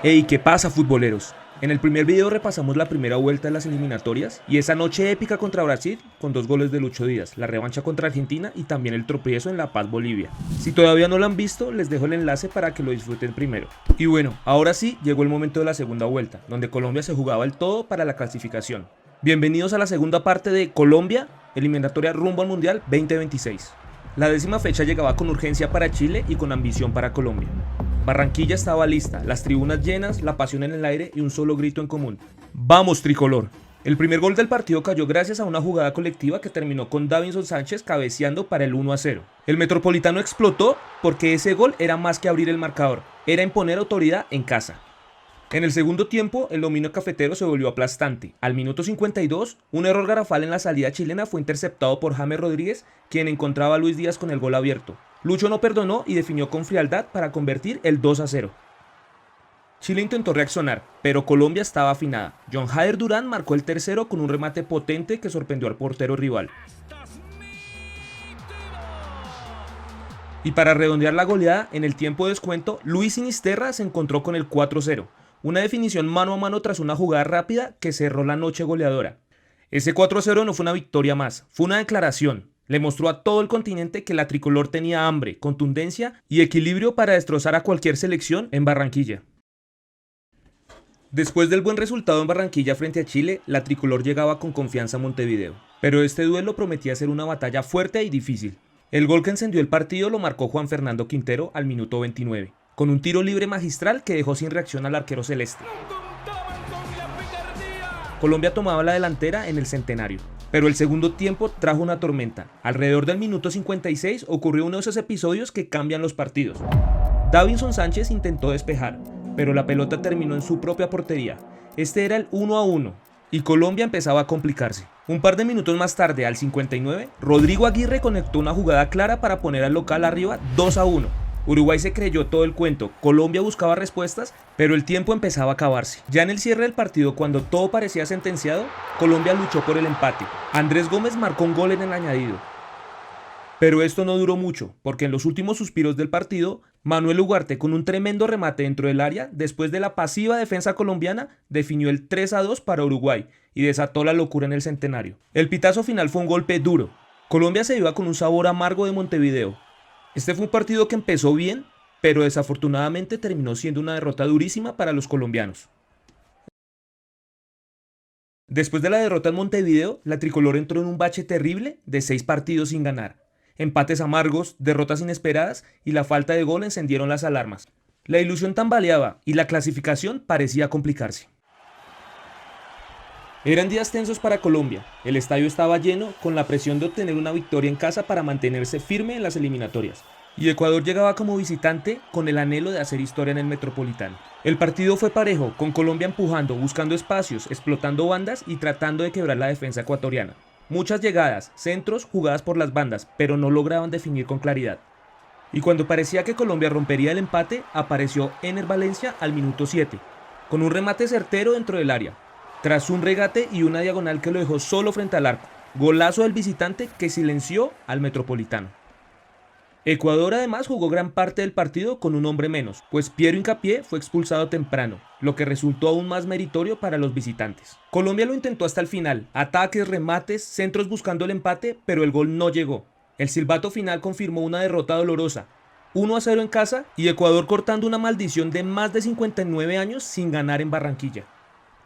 Hey, ¿qué pasa, futboleros? En el primer video repasamos la primera vuelta de las eliminatorias y esa noche épica contra Brasil con 2 goles de Lucho Díaz, la revancha contra Argentina y también el tropiezo en La Paz, Bolivia. Si todavía no lo han visto, les dejo el enlace para que lo disfruten primero. Y bueno, ahora sí llegó el momento de la segunda vuelta, donde Colombia se jugaba el todo para la clasificación. Bienvenidos a la segunda parte de Colombia, eliminatoria rumbo al Mundial 2026. La 10ª fecha llegaba con urgencia para Chile y con ambición para Colombia. Barranquilla estaba lista, las tribunas llenas, la pasión en el aire y un solo grito en común: ¡Vamos, tricolor! El primer gol del partido cayó gracias a una jugada colectiva que terminó con Davinson Sánchez cabeceando para el 1-0. El Metropolitano explotó porque ese gol era más que abrir el marcador, era imponer autoridad en casa. En el segundo tiempo, el dominio cafetero se volvió aplastante. Al minuto 52, un error garrafal en la salida chilena fue interceptado por James Rodríguez, quien encontraba a Luis Díaz con el gol abierto. Lucho no perdonó y definió con frialdad para convertir el 2-0. Chile intentó reaccionar, pero Colombia estaba afinada. John Jader Durán marcó el tercero con un remate potente que sorprendió al portero rival. Y para redondear la goleada, en el tiempo de descuento, Luis Sinisterra se encontró con el 4-0. Una definición mano a mano tras una jugada rápida que cerró la noche goleadora. Ese 4-0 no fue una victoria más, fue una declaración. Le mostró a todo el continente que la tricolor tenía hambre, contundencia y equilibrio para destrozar a cualquier selección en Barranquilla. Después del buen resultado en Barranquilla frente a Chile, la tricolor llegaba con confianza a Montevideo. Pero este duelo prometía ser una batalla fuerte y difícil. El gol que encendió el partido lo marcó Juan Fernando Quintero al minuto 29, con un tiro libre magistral que dejó sin reacción al arquero celeste. Colombia tomaba la delantera en el Centenario, pero el segundo tiempo trajo una tormenta. Alrededor del minuto 56 ocurrió uno de esos episodios que cambian los partidos. Davinson Sánchez intentó despejar, pero la pelota terminó en su propia portería. Este era el 1-1 y Colombia empezaba a complicarse. Un par de minutos más tarde, al 59, Rodrigo Aguirre conectó una jugada clara para poner al local arriba 2-1. Uruguay se creyó todo el cuento, Colombia buscaba respuestas, pero el tiempo empezaba a acabarse. Ya en el cierre del partido, cuando todo parecía sentenciado, Colombia luchó por el empate. Andrés Gómez marcó un gol en el añadido. Pero esto no duró mucho, porque en los últimos suspiros del partido, Manuel Ugarte, con un tremendo remate dentro del área, después de la pasiva defensa colombiana, definió el 3-2 para Uruguay y desató la locura en el Centenario. El pitazo final fue un golpe duro. Colombia se iba con un sabor amargo de Montevideo. Este fue un partido que empezó bien, pero desafortunadamente terminó siendo una derrota durísima para los colombianos. Después de la derrota en Montevideo, la tricolor entró en un bache terrible de 6 partidos sin ganar. Empates amargos, derrotas inesperadas y la falta de gol encendieron las alarmas. La ilusión tambaleaba y la clasificación parecía complicarse. Eran días tensos para Colombia. El estadio estaba lleno con la presión de obtener una victoria en casa para mantenerse firme en las eliminatorias. Y Ecuador llegaba como visitante con el anhelo de hacer historia en el Metropolitano. El partido fue parejo, con Colombia empujando, buscando espacios, explotando bandas y tratando de quebrar la defensa ecuatoriana. Muchas llegadas, centros, jugadas por las bandas, pero no lograban definir con claridad. Y cuando parecía que Colombia rompería el empate, apareció Ener Valencia al minuto 7, con un remate certero dentro del área, tras un regate y una diagonal que lo dejó solo frente al arco. Golazo del visitante que silenció al Metropolitano. Ecuador además jugó gran parte del partido con un hombre menos, pues Piero Hincapié fue expulsado temprano, lo que resultó aún más meritorio para los visitantes. Colombia lo intentó hasta el final, ataques, remates, centros buscando el empate, pero el gol no llegó. El silbato final confirmó una derrota dolorosa, 1-0 en casa y Ecuador cortando una maldición de más de 59 años sin ganar en Barranquilla.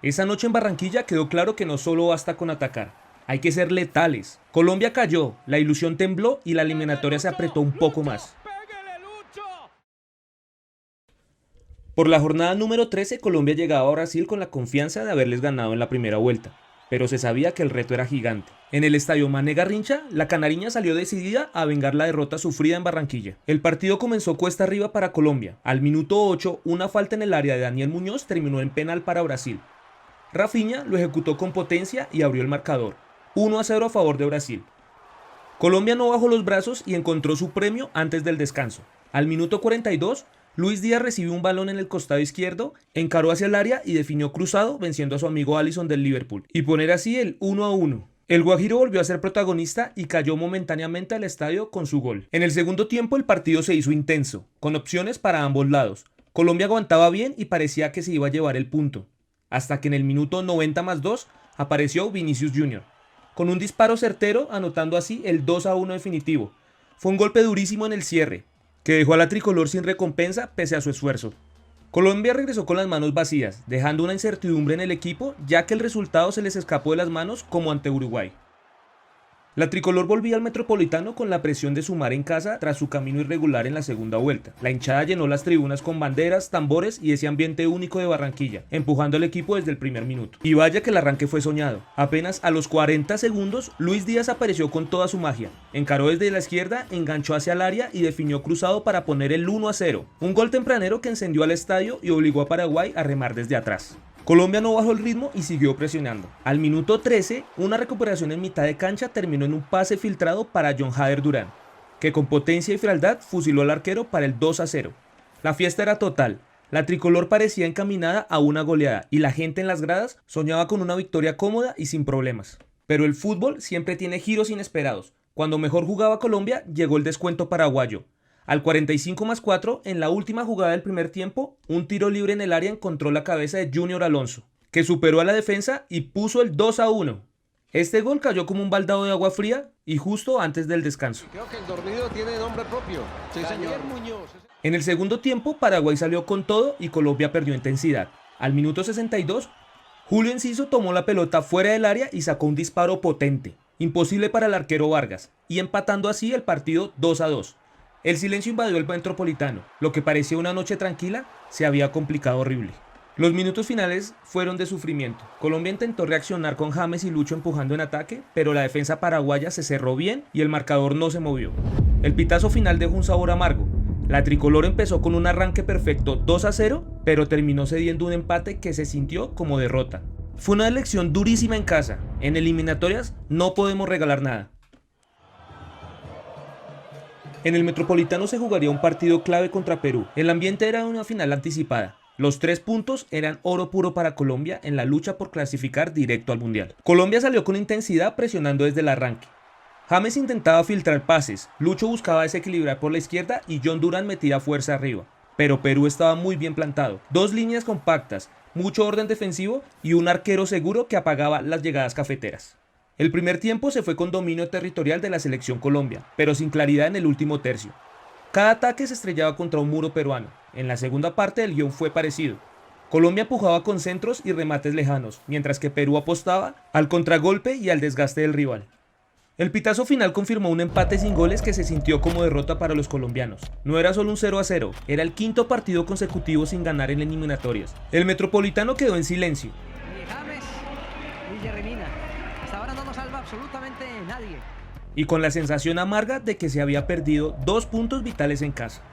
Esa noche en Barranquilla quedó claro que no solo basta con atacar. Hay que ser letales. Colombia cayó, la ilusión tembló y la eliminatoria se apretó un poco más. Por la jornada número 13, Colombia llegaba a Brasil con la confianza de haberles ganado en la primera vuelta, pero se sabía que el reto era gigante. En el estadio Mané Garrincha, la canariña salió decidida a vengar la derrota sufrida en Barranquilla. El partido comenzó cuesta arriba para Colombia. Al minuto 8, una falta en el área de Daniel Muñoz terminó en penal para Brasil. Rafinha lo ejecutó con potencia y abrió el marcador. 1-0 a favor de Brasil. Colombia no bajó los brazos y encontró su premio antes del descanso. Al minuto 42, Luis Díaz recibió un balón en el costado izquierdo, encaró hacia el área y definió cruzado, venciendo a su amigo Alisson del Liverpool, y poner así el 1-1. El Guajiro volvió a ser protagonista y cayó momentáneamente al estadio con su gol. En el segundo tiempo el partido se hizo intenso, con opciones para ambos lados, Colombia aguantaba bien y parecía que se iba a llevar el punto, hasta que en el minuto 90+2 apareció Vinicius Jr., con un disparo certero anotando así el 2-1 definitivo. Fue un golpe durísimo en el cierre, que dejó a la tricolor sin recompensa pese a su esfuerzo. Colombia regresó con las manos vacías, dejando una incertidumbre en el equipo, ya que el resultado se les escapó de las manos como ante Uruguay. La tricolor volvía al Metropolitano con la presión de sumar en casa tras su camino irregular en la segunda vuelta. La hinchada llenó las tribunas con banderas, tambores y ese ambiente único de Barranquilla, empujando al equipo desde el primer minuto. Y vaya que el arranque fue soñado. Apenas a los 40 segundos, Luis Díaz apareció con toda su magia. Encaró desde la izquierda, enganchó hacia el área y definió cruzado para poner el 1-0. Un gol tempranero que encendió al estadio y obligó a Paraguay a remar desde atrás. Colombia no bajó el ritmo y siguió presionando. Al minuto 13, una recuperación en mitad de cancha terminó en un pase filtrado para John Hader Durán, que con potencia y frialdad fusiló al arquero para el 2-0. La fiesta era total, la tricolor parecía encaminada a una goleada y la gente en las gradas soñaba con una victoria cómoda y sin problemas. Pero el fútbol siempre tiene giros inesperados. Cuando mejor jugaba Colombia, llegó el descuento paraguayo. Al 45+4, en la última jugada del primer tiempo, un tiro libre en el área encontró la cabeza de Junior Alonso, que superó a la defensa y puso el 2-1. Este gol cayó como un baldado de agua fría y justo antes del descanso. Creo que el dormido tiene nombre propio. Sí, señor. Muñoz. En el segundo tiempo, Paraguay salió con todo y Colombia perdió intensidad. Al minuto 62, Julio Enciso tomó la pelota fuera del área y sacó un disparo potente, imposible para el arquero Vargas, y empatando así el partido 2-2. El silencio invadió el Metropolitano. Lo que parecía una noche tranquila se había complicado horrible. Los minutos finales fueron de sufrimiento. Colombia intentó reaccionar con James y Lucho empujando en ataque, pero la defensa paraguaya se cerró bien y el marcador no se movió. El pitazo final dejó un sabor amargo. La tricolor empezó con un arranque perfecto 2-0, pero terminó cediendo un empate que se sintió como derrota. Fue una elección durísima en casa. En eliminatorias no podemos regalar nada. En el Metropolitano se jugaría un partido clave contra Perú. El ambiente era una final anticipada. Los 3 puntos eran oro puro para Colombia en la lucha por clasificar directo al Mundial. Colombia salió con intensidad presionando desde el arranque. James intentaba filtrar pases, Lucho buscaba desequilibrar por la izquierda y John Durán metía fuerza arriba. Pero Perú estaba muy bien plantado. 2 líneas compactas, mucho orden defensivo y un arquero seguro que apagaba las llegadas cafeteras. El primer tiempo se fue con dominio territorial de la selección Colombia, pero sin claridad en el último tercio. Cada ataque se estrellaba contra un muro peruano. En la segunda parte el guión fue parecido. Colombia empujaba con centros y remates lejanos, mientras que Perú apostaba al contragolpe y al desgaste del rival. El pitazo final confirmó un empate sin goles que se sintió como derrota para los colombianos. No era solo un 0-0, era el 5º partido consecutivo sin ganar en eliminatorias. El Metropolitano quedó en silencio. Absolutamente nadie. Y con la sensación amarga de que se había perdido 2 puntos vitales en casa.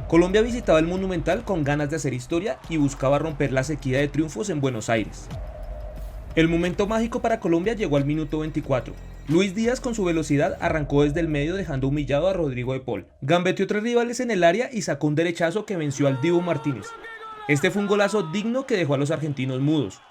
Colombia visitaba el Monumental con ganas de hacer historia y buscaba romper la sequía de triunfos en Buenos Aires. El momento mágico para Colombia llegó al minuto 24. Luis Díaz con su velocidad arrancó desde el medio dejando humillado a Rodrigo de Paul. Gambeteó 3 rivales en el área y sacó un derechazo que venció al Dibu Martínez. Este fue un golazo digno que dejó a los argentinos mudos.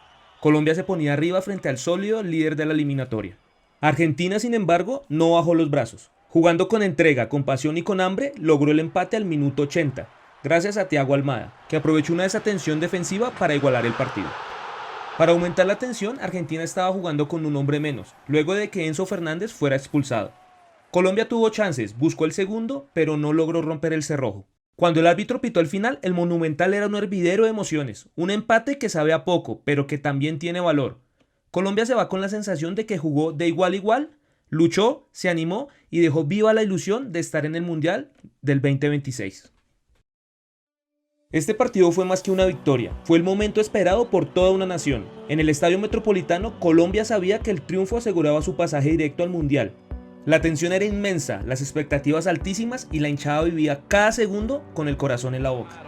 Colombia se ponía arriba frente al sólido líder de la eliminatoria. Argentina, sin embargo, no bajó los brazos. Jugando con entrega, con pasión y con hambre, logró el empate al minuto 80, gracias a Thiago Almada, que aprovechó una desatención defensiva para igualar el partido. Para aumentar la tensión, Argentina estaba jugando con un hombre menos, luego de que Enzo Fernández fuera expulsado. Colombia tuvo chances, buscó el segundo, pero no logró romper el cerrojo. Cuando el árbitro pitó al final, el Monumental era un hervidero de emociones, un empate que sabe a poco, pero que también tiene valor. Colombia se va con la sensación de que jugó de igual a igual, luchó, se animó y dejó viva la ilusión de estar en el Mundial del 2026. Este partido fue más que una victoria, fue el momento esperado por toda una nación. En el Estadio Metropolitano, Colombia sabía que el triunfo aseguraba su pasaje directo al Mundial. La tensión era inmensa, las expectativas altísimas y la hinchada vivía cada segundo con el corazón en la boca.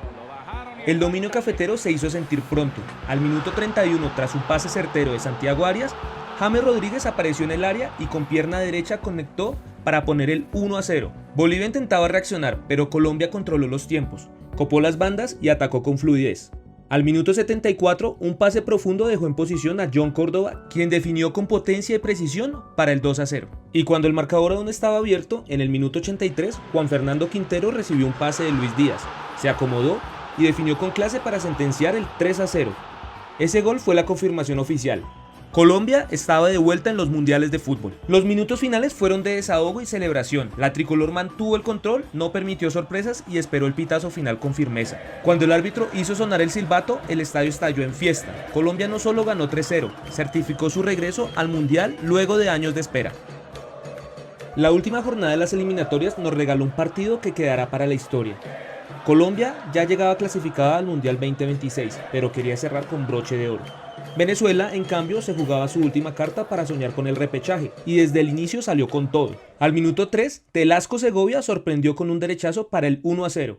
El dominio cafetero se hizo sentir pronto. Al minuto 31, tras un pase certero de Santiago Arias, James Rodríguez apareció en el área y con pierna derecha conectó para poner el 1-0. Bolivia intentaba reaccionar, pero Colombia controló los tiempos, copó las bandas y atacó con fluidez. Al minuto 74, un pase profundo dejó en posición a John Córdoba, quien definió con potencia y precisión para el 2-0. Y cuando el marcador aún estaba abierto, en el minuto 83, Juan Fernando Quintero recibió un pase de Luis Díaz, se acomodó y definió con clase para sentenciar el 3-0. Ese gol fue la confirmación oficial. Colombia estaba de vuelta en los mundiales de fútbol. Los minutos finales fueron de desahogo y celebración. La tricolor mantuvo el control, no permitió sorpresas y esperó el pitazo final con firmeza. Cuando el árbitro hizo sonar el silbato, el estadio estalló en fiesta. Colombia no solo ganó 3-0, certificó su regreso al mundial luego de años de espera. La última jornada de las eliminatorias nos regaló un partido que quedará para la historia. Colombia ya llegaba clasificada al Mundial 2026, pero quería cerrar con broche de oro. Venezuela, en cambio, se jugaba su última carta para soñar con el repechaje, y desde el inicio salió con todo. Al minuto 3, Telasco Segovia sorprendió con un derechazo para el 1-0.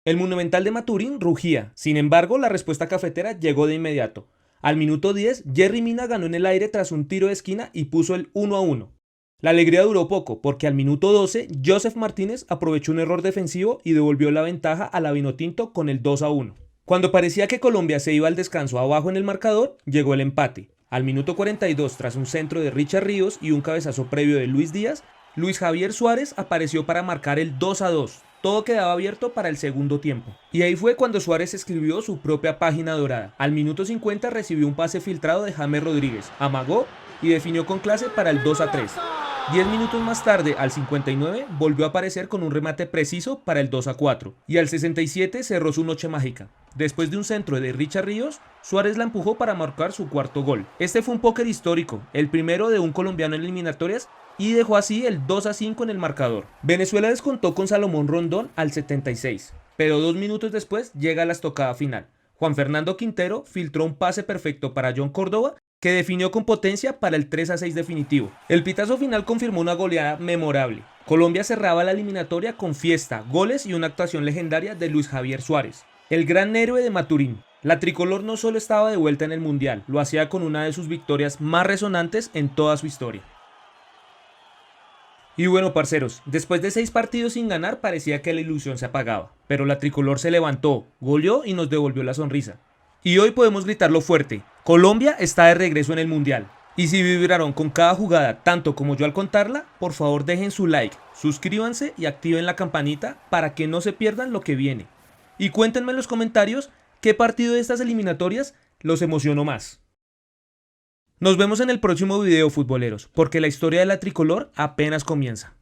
El Monumental de Maturín rugía, sin embargo, la respuesta cafetera llegó de inmediato. Al minuto 10, Jerry Mina ganó en el aire tras un tiro de esquina y puso el 1-1. La alegría duró poco, porque al minuto 12, Joseph Martínez aprovechó un error defensivo y devolvió la ventaja a la Vinotinto con el 2-1. Cuando parecía que Colombia se iba al descanso abajo en el marcador, llegó el empate. Al minuto 42, tras un centro de Richard Ríos y un cabezazo previo de Luis Díaz, Luis Javier Suárez apareció para marcar el 2-2. Todo quedaba abierto para el segundo tiempo. Y ahí fue cuando Suárez escribió su propia página dorada. Al minuto 50 recibió un pase filtrado de James Rodríguez, amagó y definió con clase para el 2-3. 10 minutos más tarde, al 59, volvió a aparecer con un remate preciso para el 2-4. Y al 67 cerró su noche mágica. Después de un centro de Richard Ríos, Suárez la empujó para marcar su cuarto gol. Este fue un póker histórico, el primero de un colombiano en eliminatorias, y dejó así el 2-5 en el marcador. Venezuela descontó con Salomón Rondón al 76, pero 2 minutos después llega la estocada final. Juan Fernando Quintero filtró un pase perfecto para John Córdoba, que definió con potencia para el 3-6 definitivo. El pitazo final confirmó una goleada memorable. Colombia cerraba la eliminatoria con fiesta, goles y una actuación legendaria de Luis Javier Suárez, el gran héroe de Maturín. La tricolor no solo estaba de vuelta en el mundial, lo hacía con una de sus victorias más resonantes en toda su historia. Y bueno, parceros, después de 6 partidos sin ganar parecía que la ilusión se apagaba, pero la tricolor se levantó, goleó y nos devolvió la sonrisa. Y hoy podemos gritarlo fuerte: Colombia está de regreso en el mundial. Y si vibraron con cada jugada tanto como yo al contarla, por favor dejen su like, suscríbanse y activen la campanita para que no se pierdan lo que viene. Y cuéntenme en los comentarios qué partido de estas eliminatorias los emocionó más. Nos vemos en el próximo video, futboleros, porque la historia de la tricolor apenas comienza.